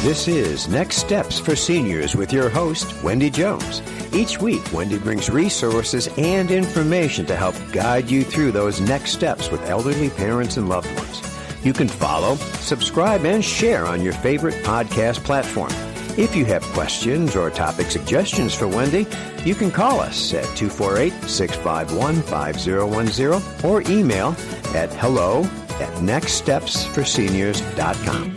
This is Next Steps for Seniors with your host, Wendy Jones. Each week, Wendy brings resources and information to help guide you through those next steps with elderly parents and loved ones. You can follow, subscribe, and share on your favorite podcast platform. If you have questions or topic suggestions for Wendy, you can call us at 248-651-5010 or email at hello@nextstepsforseniors.com.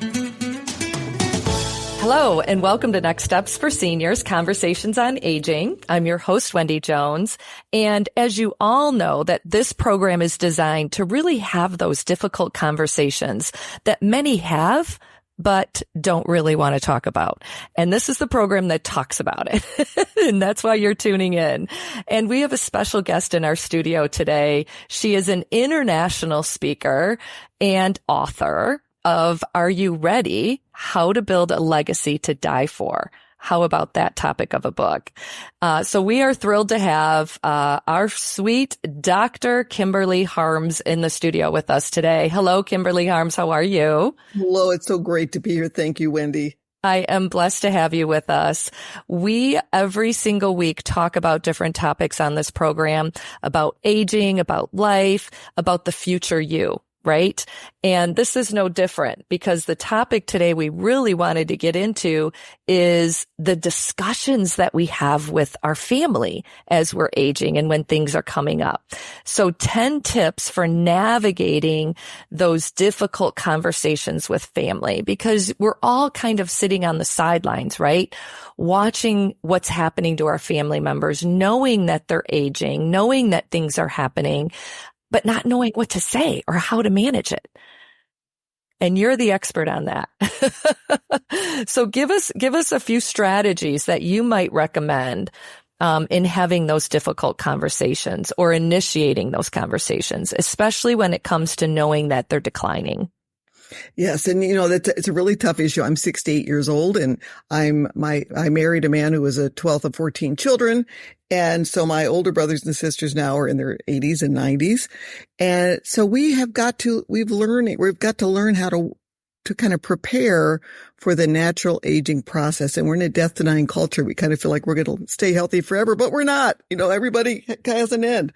Hello, and welcome to Next Steps for Seniors, Conversations on Aging. I'm your host, Wendy Jones. And as you all know, that this program is designed to really have those difficult conversations that many have, but don't really want to talk about. And this is the program that talks about it. And that's why you're tuning in. And we have a special guest in our studio today. She is an international speaker and author of Are You Ready? How to Build a Legacy to Die For. How about that topic of a book? So we are thrilled to have our sweet Dr. Kimberly Harms in the studio with us today. Hello, Kimberly Harms. How are you? Hello. It's so great to be here. Thank you, Wendy. I am blessed to have you with us. We, every single week, talk about different topics on this program, about aging, about life, about the future you. Right? And this is no different, because the topic today we really wanted to get into is the discussions that we have with our family as we're aging and when things are coming up. So 10 tips for navigating those difficult conversations with family, because we're all kind of sitting on the sidelines, right? Watching what's happening to our family members, knowing that they're aging, knowing that things are happening, but not knowing what to say or how to manage it. And you're the expert on that. So give us a few strategies that you might recommend in having those difficult conversations or initiating those conversations, especially when it comes to knowing that they're declining. Yes. And it's a really tough issue. I'm 68 years old, and I married a man who was a 12th of 14 children. And so my older brothers and sisters now are in their 80s and 90s. And so we've got to learn how to kind of prepare for the natural aging process. And we're in a death denying culture. We kind of feel like we're going to stay healthy forever, but we're not. Everybody has an end.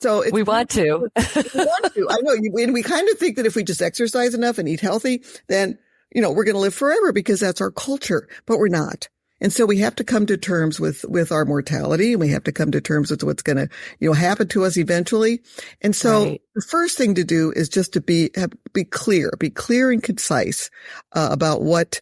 So we want to. We want to. I know. And we kind of think that if we just exercise enough and eat healthy, then, we're going to live forever because that's our culture, but we're not. And so we have to come to terms with our mortality, and we have to come to terms with what's going to, happen to us eventually. And so The first thing to do is just to be clear and concise, about what,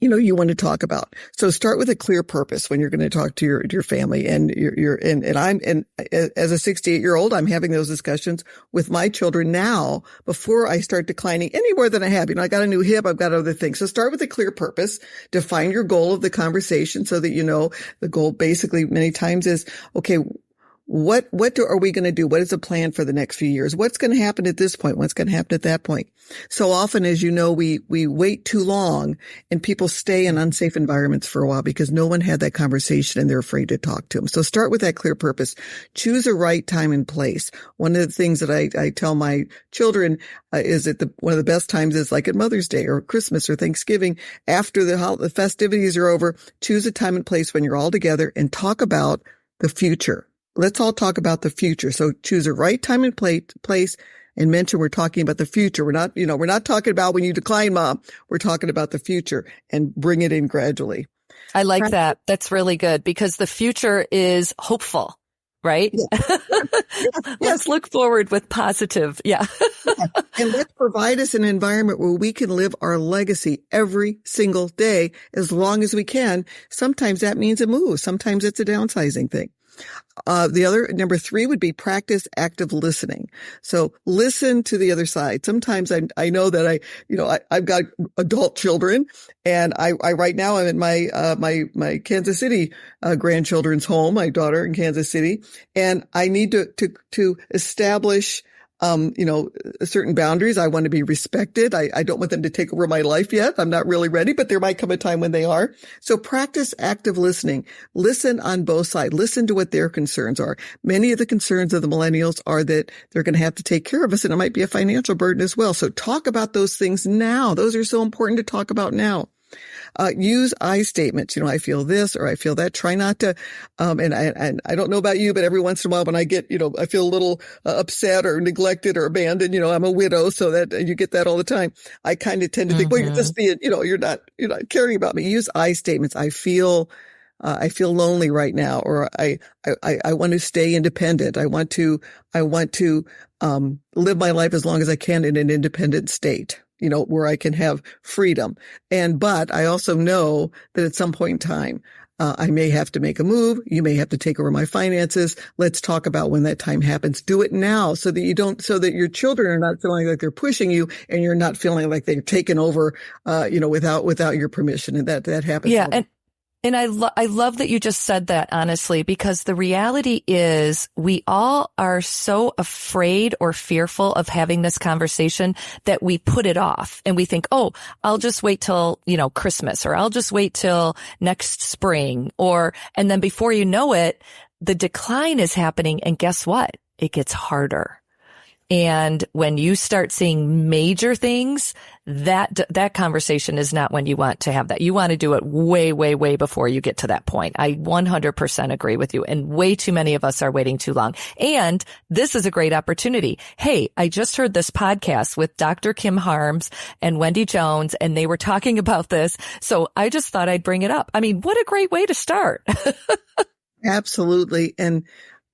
you want to talk about. So start with a clear purpose when you're going to talk to your family. And as a 68-year-old, I'm having those discussions with my children now before I start declining any more than I have. I got a new hip. I've got other things. So start with a clear purpose. Define your goal of the conversation so that, the goal basically many times is, okay, what are we going to do? What is the plan for the next few years? What's going to happen at this point? What's going to happen at that point? So often, as you know, we wait too long and people stay in unsafe environments for a while because no one had that conversation and they're afraid to talk to them. So start with that clear purpose. Choose a right time and place. One of the things that I tell my children is that one of the best times is like at Mother's Day or Christmas or Thanksgiving. After the festivities are over, choose a time and place when you're all together and talk about the future. Let's all talk about the future. So choose a right time and place and mention we're talking about the future. We're not talking about when you decline, Mom. We're talking about the future and bring it in gradually. I like that. That's really good because the future is hopeful, right? Yeah. Let's look forward with positive. Yeah. And let's provide us an environment where we can live our legacy every single day as long as we can. Sometimes that means a move. Sometimes it's a downsizing thing. The other, number 3 would be practice active listening. So listen to the other side. Sometimes I know that I've got adult children and I right now I'm in my Kansas City, grandchildren's home, my daughter in Kansas City. And I need to establish certain boundaries. I want to be respected. I don't want them to take over my life yet. I'm not really ready, but there might come a time when they are. So practice active listening. Listen on both sides. Listen to what their concerns are. Many of the concerns of the millennials are that they're going to have to take care of us, and it might be a financial burden as well. So talk about those things now. Those are so important to talk about now. Use I statements. I feel this or I feel that. Try not to, and I don't know about you, but every once in a while when I get, I feel a little upset or neglected or abandoned, I'm a widow, so that you get that all the time. I kind of tend to think, well, you're just being, you're not caring about me. Use I statements. I feel lonely right now, or I want to stay independent. I want to live my life as long as I can in an independent state, where I can have freedom. But I also know that at some point in time, I may have to make a move. You may have to take over my finances. Let's talk about when that time happens. Do it now so that your children are not feeling like they're pushing you, and you're not feeling like they're taken over, without your permission. And that happens. Yeah. And I love that you just said that, honestly, because the reality is we all are so afraid or fearful of having this conversation that we put it off, and we think, oh, I'll just wait till, Christmas, or I'll just wait till next spring, and then before you know it, the decline is happening. And guess what? It gets harder. And when you start seeing major things, that conversation is not when you want to have that. You want to do it way, way, way before you get to that point. I 100% agree with you. And way too many of us are waiting too long. And this is a great opportunity. Hey, I just heard this podcast with Dr. Kim Harms and Wendy Jones, and they were talking about this. So I just thought I'd bring it up. I mean, what a great way to start. Absolutely. And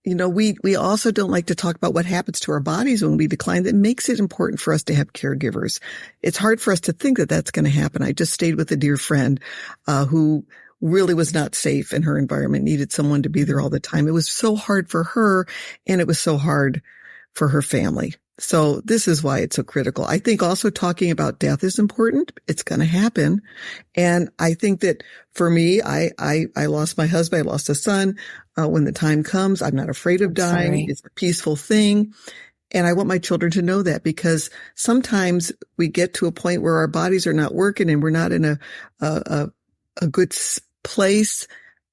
we also don't like to talk about what happens to our bodies when we decline. That makes it important for us to have caregivers. It's hard for us to think that that's going to happen. I just stayed with a dear friend, who really was not safe in her environment, needed someone to be there all the time. It was so hard for her, and it was so hard for her family. So this is why it's so critical. I think also talking about death is important. It's going to happen. And I think that for me, I lost my husband. I lost a son. When the time comes, I'm not afraid of dying. Sorry. It's a peaceful thing. And I want my children to know that, because sometimes we get to a point where our bodies are not working and we're not in a good place,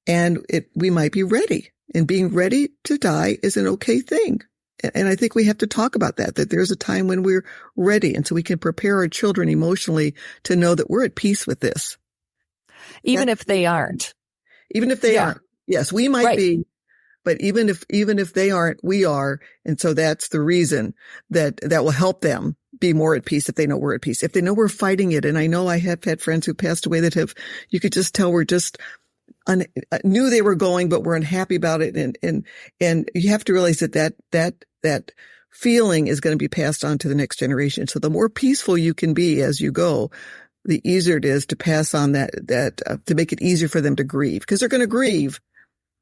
and we might be ready. And being ready to die is an okay thing. And I think we have to talk about that there's a time when we're ready. And so we can prepare our children emotionally to know that we're at peace with this. Even if they aren't. Even if they aren't. Yes, we might be, but even if they aren't, we are. And so that's the reason that will help them be more at peace if they know we're at peace. If they know we're fighting it. And I know I have had friends who passed away that you could just tell we're just knew they were going, but were unhappy about it. And you have to realize that feeling is going to be passed on to the next generation. So the more peaceful you can be as you go, the easier it is to pass on to make it easier for them to grieve, because they're going to grieve.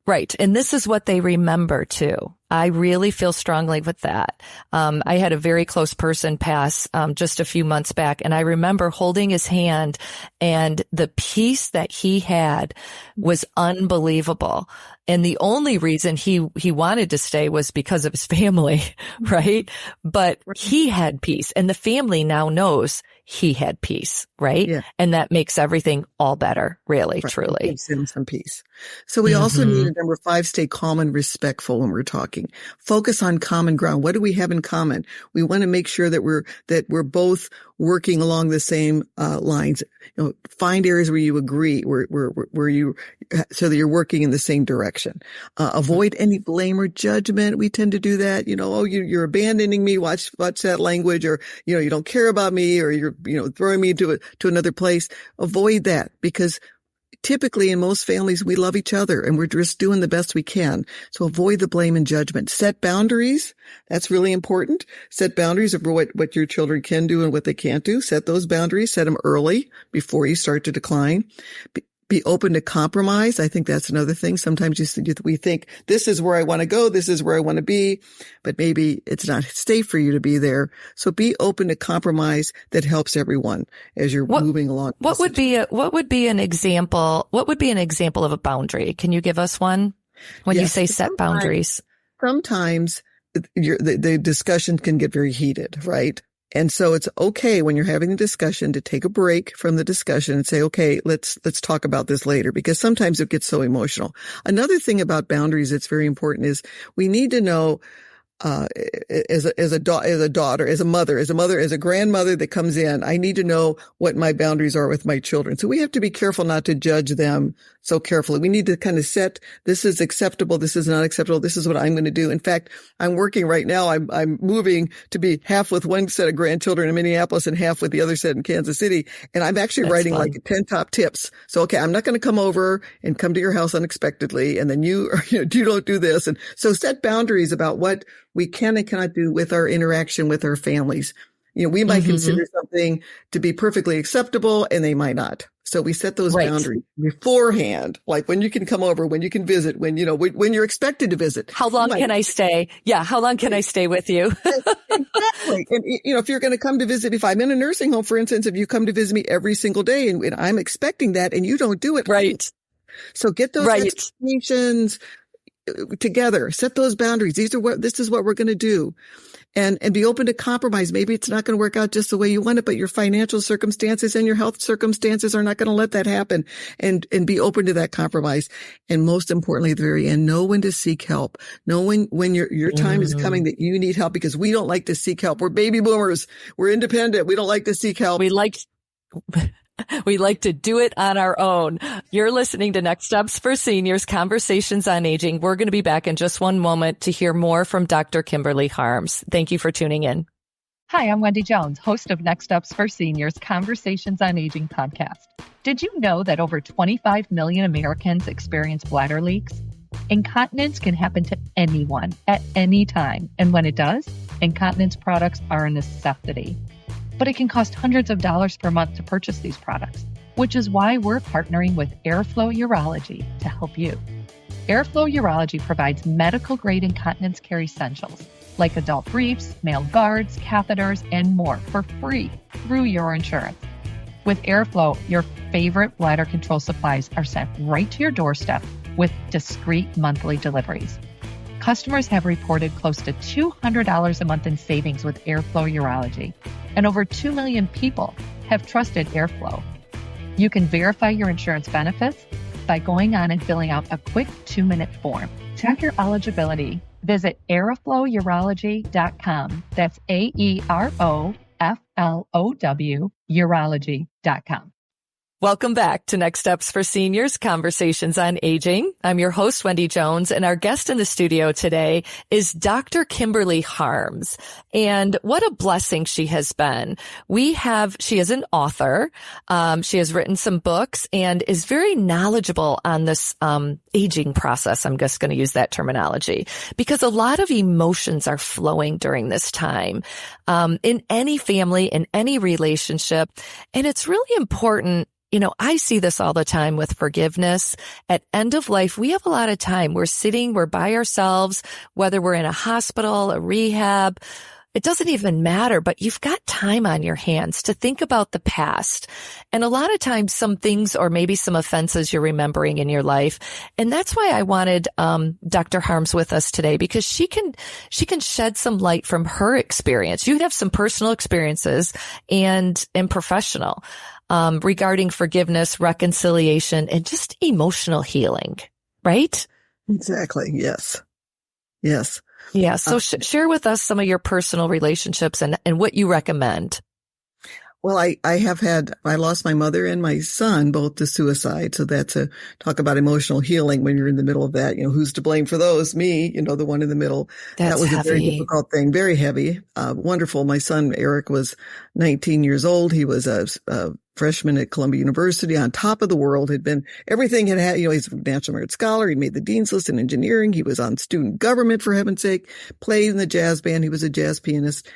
Right. And this is what they remember too. I really feel strongly with that. I had a very close person pass just a few months back, and I remember holding his hand, and the peace that he had was unbelievable. And the only reason he wanted to stay was because of his family, right? But he had peace, and the family now knows he had peace, right? Yeah. And that makes everything all better, really, truly. It gives him some peace. So we also need, number 5, stay calm and respectful when we're talking. Focus on common ground. What do we have in common? We want to make sure that we're both working along the same lines. Find areas where you agree, where you, so that you're working in the same direction. Avoid any blame or judgment. We tend to do that. You're abandoning me. Watch that language, or you don't care about me, or you're throwing me to another place. Avoid that, because typically in most families we love each other and we're just doing the best we can. So avoid the blame and judgment. Set boundaries. That's really important. Set boundaries of what your children can do and what they can't do. Set those boundaries. Set them early before you start to decline. Be open to compromise. I think that's another thing. Sometimes we think this is where I want to go. This is where I want to be, but maybe it's not safe for you to be there. So be open to compromise that helps everyone as you're moving along. What would be an example of a boundary? Can you give us one when you say set boundaries? Sometimes the discussion can get very heated, right? And so it's okay when you're having a discussion to take a break from the discussion and say, okay, let's talk about this later, because sometimes it gets so emotional. Another thing about boundaries that's very important is we need to know, as a daughter, as a mother, as a grandmother that comes in, I need to know what my boundaries are with my children. So we have to be careful not to judge them so carefully. We need to kind of set, this is acceptable. This is not acceptable. This is what I'm going to do. In fact, I'm working right now. I'm moving to be half with one set of grandchildren in Minneapolis and half with the other set in Kansas City. And I'm actually writing like 10 top tips. So, okay, I'm not going to come over and come to your house unexpectedly. And then you don't do this. And so set boundaries about what we can and cannot do with our interaction with our families. We might consider something to be perfectly acceptable and they might not. So we set those boundaries beforehand, like when you can come over, when you can visit, when you're expected to visit. How long can I stay? Yeah. How long can I stay with you? Exactly. And, if you're going to come to visit, if I'm in a nursing home, for instance, if you come to visit me every single day and I'm expecting that and you don't do it. Right. So get those expectations together, set those boundaries. This is what we're going to do. And be open to compromise. Maybe it's not going to work out just the way you want it, but your financial circumstances and your health circumstances are not going to let that happen, and be open to that compromise. And most importantly, at the very end, know when to seek help. Know when your time is coming that you need help, because we don't like to seek help. We're baby boomers. We're independent. We don't like to seek help. We like to do it on our own. You're listening to Next Steps for Seniors, Conversations on Aging. We're going to be back in just one moment to hear more from Dr. Kimberly Harms. Thank you for tuning in. Hi, I'm Wendy Jones, host of Next Steps for Seniors, Conversations on Aging podcast. Did you know that over 25 million Americans experience bladder leaks? Incontinence can happen to anyone at any time. And when it does, incontinence products are a necessity. But it can cost hundreds of dollars per month to purchase these products, which is why we're partnering with Airflow Urology to help you. Airflow Urology provides medical-grade incontinence care essentials like adult briefs, male guards, catheters, and more for free through your insurance. With Airflow, your favorite bladder control supplies are sent right to your doorstep with discreet monthly deliveries. Customers have reported close to $200 a month in savings with Airflow Urology, and over 2 million people have trusted Airflow. You can verify your insurance benefits by going on and filling out a quick 2-minute form. Check your eligibility. Visit airflowurology.com. That's AEROFLOW urology.com. Welcome back to Next Steps for Seniors, Conversations on Aging. I'm your host, Wendy Jones, and our guest in the studio today is Dr. Kimberly Harms. And what a blessing she has been. She is an author. She has written some books and is very knowledgeable on this aging process. I'm just going to use that terminology because a lot of emotions are flowing during this time in any family, in any relationship. And it's really important. I see this all the time with forgiveness. At end of life, we have a lot of time. We're by ourselves, whether we're in a hospital, a rehab. It doesn't even matter, but you've got time on your hands to think about the past. And a lot of times some things or maybe some offenses you're remembering in your life. And that's why I wanted Dr. Harms with us today, because she can shed some light from her experience. You have some personal experiences and professional regarding forgiveness, reconciliation, and just emotional healing, right? Exactly. Yes. Yes. Yeah. So share with us some of your personal relationships and what you recommend. Well, I lost my mother and my son both to suicide. So that's talk about emotional healing when you're in the middle of that. Who's to blame for those? Me, the one in the middle. That was heavy. A very difficult thing, very heavy. Wonderful. My son, Eric, was 19 years old. He was a freshman at Columbia University, on top of the world, everything had, he's a National Merit Scholar. He made the Dean's List in engineering. He was on student government, for heaven's sake, played in the jazz band. He was a jazz pianist.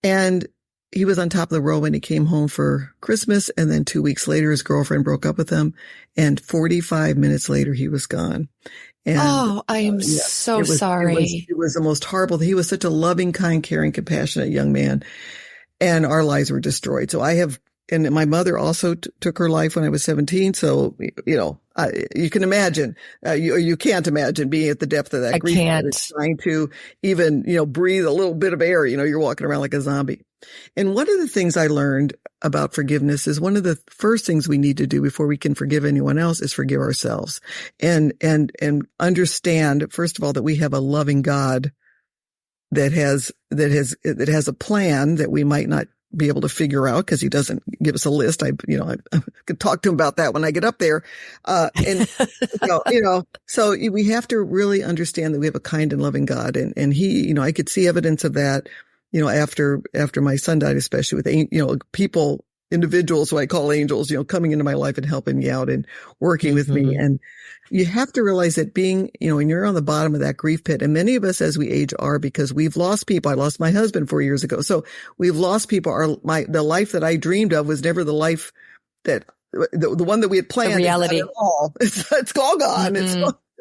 And he was on top of the world when he came home for Christmas. And then 2 weeks later, his girlfriend broke up with him. And 45 minutes later, he was gone. And, I am so sorry. It was the most horrible. He was such a loving, kind, caring, compassionate young man. And our lives were destroyed. So I have and my mother also took her life when I was 17. So, you can imagine, you can't imagine being at the depth of that grief. I can't. Trying to even, breathe a little bit of air, you're walking around like a zombie. And one of the things I learned about forgiveness is one of the first things we need to do before we can forgive anyone else is forgive ourselves and understand, first of all, that we have a loving God that has a plan that we might not be able to figure out because he doesn't give us a list. I could talk to him about that when I get up there. So we have to really understand that we have a kind and loving God. And he, I could see evidence of that, after my son died, especially with, individuals who I call angels, coming into my life and helping me out and working with me. And you have to realize that being, when you're on the bottom of that grief pit, and many of us as we age are, because we've lost people. I lost my husband 4 years ago. So we've lost people. The life that I dreamed of was never the life that the one that we had planned. The reality. It's all gone. It's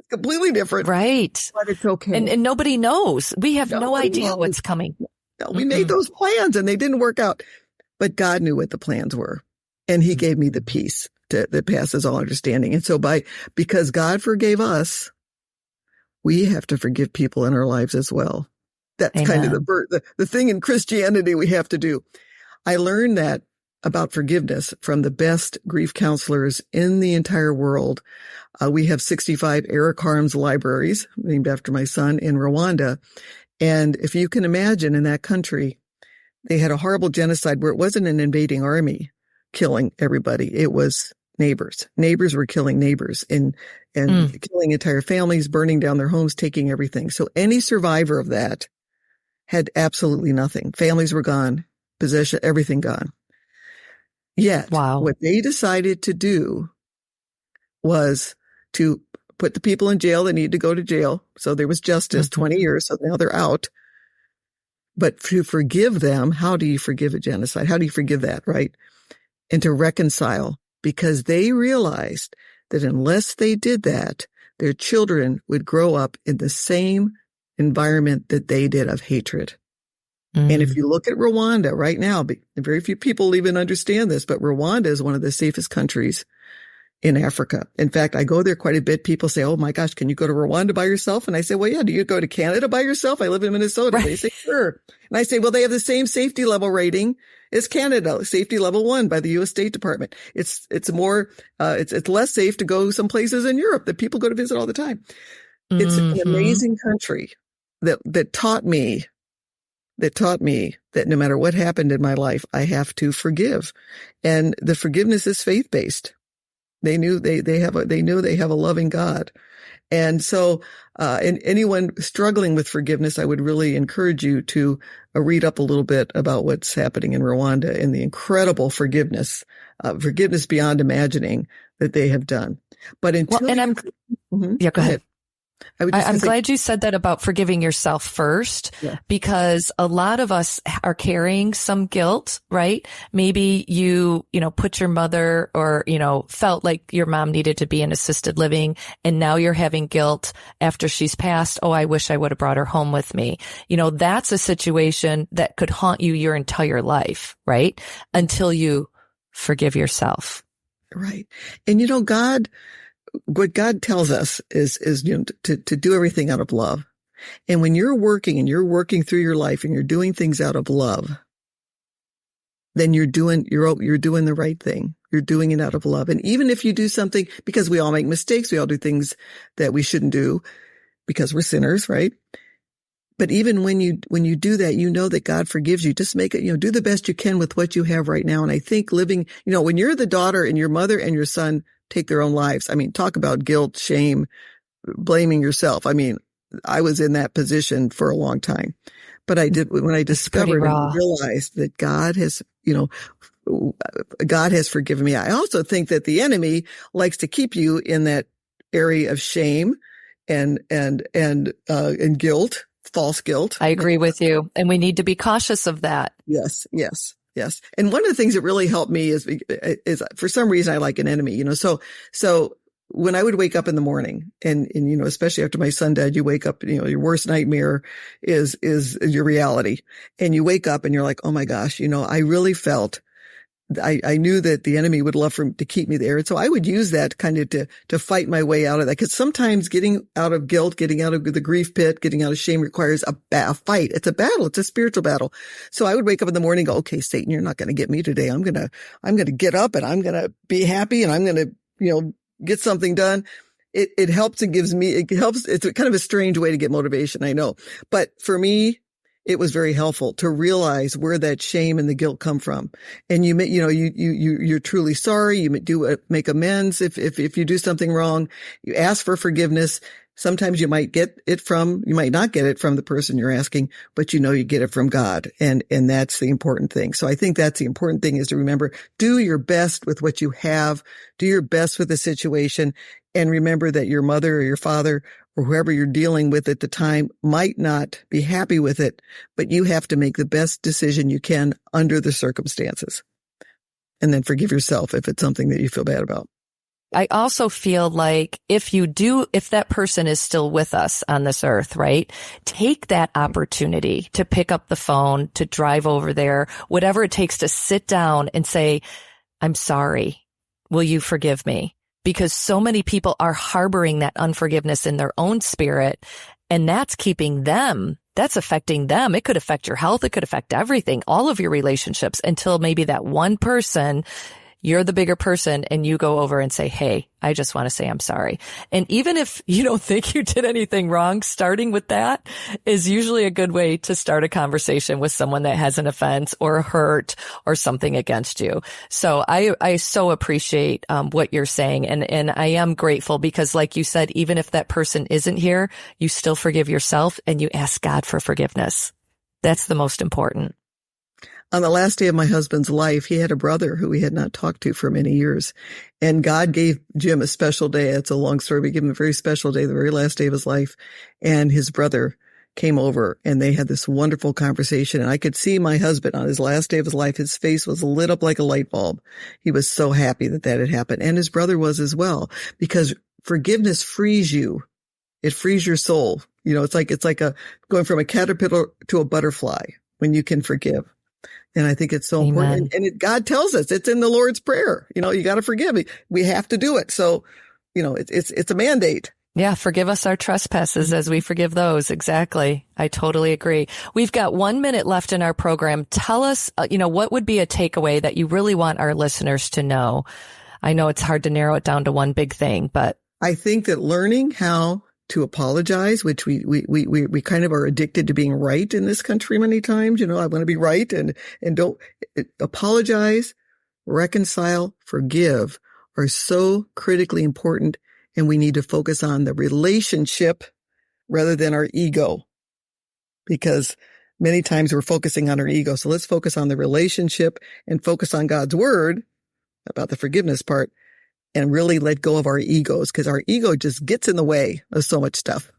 completely different. Right. But it's okay. And nobody knows. We have no idea what's coming. No, we made those plans and they didn't work out. But God knew what the plans were. And he gave me the peace that passes all understanding. And so because God forgave us, we have to forgive people in our lives as well. That's Amen. Kind of the thing in Christianity we have to do. I learned that about forgiveness from the best grief counselors in the entire world. We have 65 Eric Harms libraries named after my son in Rwanda. And if you can imagine, in that country, they had a horrible genocide where it wasn't an invading army killing everybody. It was neighbors. Neighbors were killing neighbors and killing entire families, burning down their homes, taking everything. So any survivor of that had absolutely nothing. Families were gone, possession, everything gone. Yet, what they decided to do was to put the people in jail that needed to go to jail. So there was justice, 20 years. So now they're out. But to forgive them, how do you forgive a genocide? How do you forgive that, right? And to reconcile, because they realized that unless they did that, their children would grow up in the same environment that they did of hatred. And if you look at Rwanda right now, very few people even understand this, but Rwanda is one of the safest countries in Africa. In fact, I go there quite a bit. People say, oh my gosh, can you go to Rwanda by yourself? And I say, well, yeah, do you go to Canada by yourself? I live in Minnesota. Right. They say, sure. And I say, well, they have the same safety level rating as Canada, safety level 1 by the U.S. State Department. It's more, it's less safe to go some places in Europe that people go to visit all the time. It's an amazing country that taught me that no matter what happened in my life, I have to forgive. And the forgiveness is faith-based. They knew they have a loving God. And so, and anyone struggling with forgiveness, I would really encourage you to read up a little bit about what's happening in Rwanda and the incredible forgiveness beyond imagining that they have done. But until go ahead. I'm glad you said that about forgiving yourself first, because a lot of us are carrying some guilt, right? Maybe you put your mother or, felt like your mom needed to be in assisted living and now you're having guilt after she's passed. Oh, I wish I would have brought her home with me. That's a situation that could haunt you your entire life, right? Until you forgive yourself. Right. And what God tells us is to do everything out of love. And when you're working through your life and you're doing things out of love, then you're doing the right thing. You're doing it out of love. And even if you do something, because we all make mistakes, we all do things that we shouldn't do because we're sinners, right? But even when you do that, that God forgives you. Just make it, do the best you can with what you have right now. And I think living, when you're the daughter and your mother and your son take their own lives. I mean, talk about guilt, shame, blaming yourself. I mean, I was in that position for a long time, but when I discovered and realized that God has forgiven me. I also think that the enemy likes to keep you in that area of shame and guilt, false guilt. I agree with you. And we need to be cautious of that. Yes. And one of the things that really helped me is for some reason I like an enemy, so when I would wake up in the morning and especially after my son died, you wake up, your worst nightmare is your reality. And you wake up and you're like, oh my gosh, I really felt I knew that the enemy would love to keep me there. And so I would use that kind of to fight my way out of that. Cause sometimes getting out of guilt, getting out of the grief pit, getting out of shame requires a fight. It's a battle. It's a spiritual battle. So I would wake up in the morning and go, okay, Satan, you're not going to get me today. I'm going to get up and I'm going to be happy and I'm going to, get something done. It helps and it's kind of a strange way to get motivation. I know, but for me, it was very helpful to realize where that shame and the guilt come from. And you're truly sorry. You make amends. If you do something wrong, you ask for forgiveness. Sometimes you might not get it from the person you're asking, but you get it from God. And that's the important thing. So I think that's the important thing is to remember, do your best with what you have, do your best with the situation. And remember that your mother or your father or whoever you're dealing with at the time might not be happy with it, but you have to make the best decision you can under the circumstances. And then forgive yourself if it's something that you feel bad about. I also feel like if that person is still with us on this earth, right? Take that opportunity to pick up the phone, to drive over there, whatever it takes to sit down and say, I'm sorry. Will you forgive me? Because so many people are harboring that unforgiveness in their own spirit, and that's affecting them. It could affect your health. It could affect everything, all of your relationships, until maybe that one person, you're the bigger person, and you go over and say, hey, I just want to say I'm sorry. And even if you don't think you did anything wrong, starting with that is usually a good way to start a conversation with someone that has an offense or a hurt or something against you. So I so appreciate what you're saying. And I am grateful because, like you said, even if that person isn't here, you still forgive yourself and you ask God for forgiveness. That's the most important. On the last day of my husband's life, he had a brother who he had not talked to for many years. And God gave Jim a special day. It's a long story, but he gave him a very special day, the very last day of his life. And his brother came over and they had this wonderful conversation. And I could see my husband on his last day of his life. His face was lit up like a light bulb. He was so happy that had happened. And his brother was as well, because forgiveness frees you. It frees your soul. It's like going from a caterpillar to a butterfly when you can forgive. And I think it's so important. And God tells us it's in the Lord's Prayer. You got to forgive. We have to do it. So, it's a mandate. Yeah. Forgive us our trespasses as we forgive those. Exactly. I totally agree. We've got 1 minute left in our program. Tell us, what would be a takeaway that you really want our listeners to know? I know it's hard to narrow it down to one big thing, but I think that learning how to apologize, which we kind of are addicted to being right in this country many times. I want to be right and don't apologize, reconcile, forgive are so critically important. And we need to focus on the relationship rather than our ego, because many times we're focusing on our ego. So let's focus on the relationship and focus on God's word about the forgiveness part. And really let go of our egos, because our ego just gets in the way of so much stuff.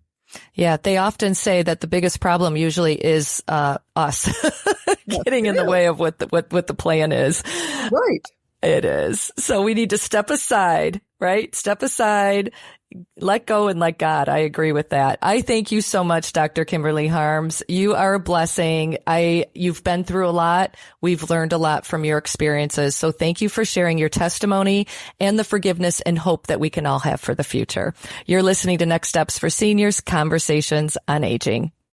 Yeah, they often say that the biggest problem usually is us getting in the way of what the plan is. Right. It is. So we need to step aside, right? Step aside, let go and let God. I agree with that. I thank you so much, Dr. Kimberly Harms. You are a blessing. You've been through a lot. We've learned a lot from your experiences. So thank you for sharing your testimony and the forgiveness and hope that we can all have for the future. You're listening to Next Steps for Seniors, Conversations on Aging.